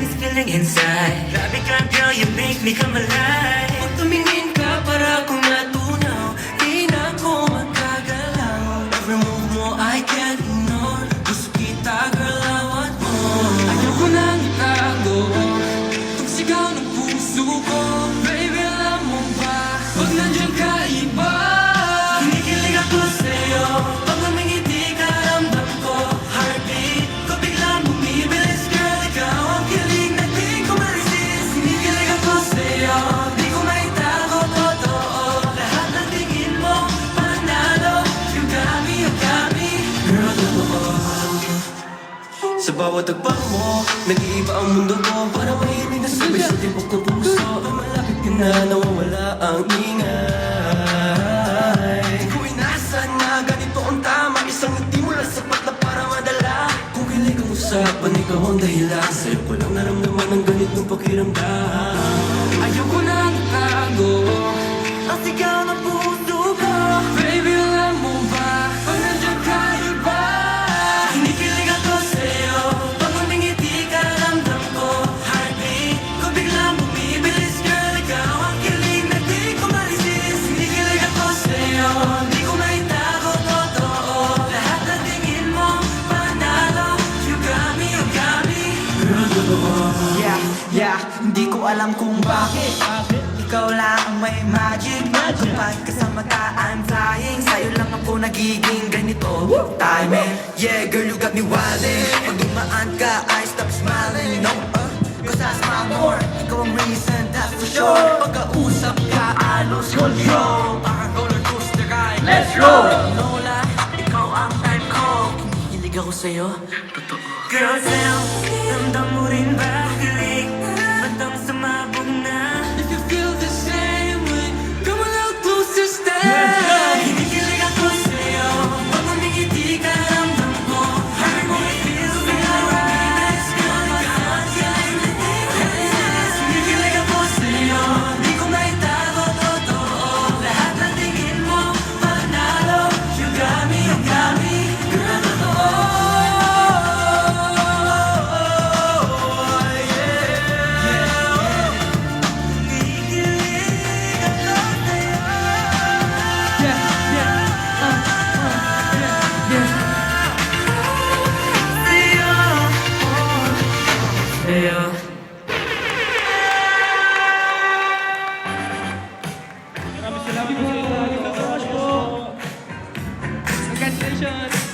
this feeling inside. Grabe ka girl, you make me come alive. Pag tumingin ka para akong natunaw, di na ako magkagalaw. Every move mo I can't ignore. Gusto kita girl, I want more. Ayaw ko nang itago itong sigaw ng puso ko. Baby, alam mo ba, pag nandiyan ka iba. Kinikilig ako sa'yo. Pag umingiti ka, ramdam ko heartbeat ko biglang bumibilis. Girl, ikaw ang kilig na di ko ma-resist. Kinikilig ako sa'yo, di ko maitago, totoo. Lahat ng tingin mo, panalo. You got me, you got me. Girl, totoo. Sa bawat tagpang mo, nag-iiba ang mundo ko. Parang mahilig na sabay sa tibok ng puso. Malapit ka na, nawawala ang ingay. Di ko inasan na ganito ang tama. Isang ngiti mo lang sapat na para madala. Kung kilig ang usapan, ikaw ang dahilan. Sa'yo ko lang naramdaman ang ganitong pakiramdam. Ayaw ko na itago ang sigaw ng puso ko. Baby, alam mo ba, pag nandiyan ka iba. Kinikilig ako sa'yo. Pag umingiti ka, ramdam ko heartbeat ko biglang bumibilis. Girl, ikaw ang kilig na di ko ma-resist. Kinikilig ako sa'yo, di ko maitago, totoo. Lahat ng tingin mo, panalo. You got me, you got me. Girl, totoo. Yeah, hindi ko alam kung bakit ikaw lang ang may magic. Kapag kasama ka, I'm flying. Sa'yo lang ako nagiging ganito timing. Yeah, girl, you got me wildin'. Pag dumaan ka, I stop smiling. No, cause I smile more. Ikaw ang reason, that's for sure. Pagkausap ka, I lose control. Parang roller coaster ride. Let's roll! Lola, ikaw ang time ko. Kinikilig ako sa'yo, totoo. Girl, tell, ramdam mo rin ba kilig? Ba't ang sumabog na? If you feel the same way, come a little closer, stay. Kinikilig ako sa'yo. Pag umingiti ka, ramdam ko heart mo feels me alright. Girl, ikaw ang kilig na di ko ma-resist. Kinikilig ako sa'yo, di ko maitago, totoo. Lahat ng tingin mo, panalo. You got me, you got me. Girl, totoo. Maraming salamat po. Congratulations!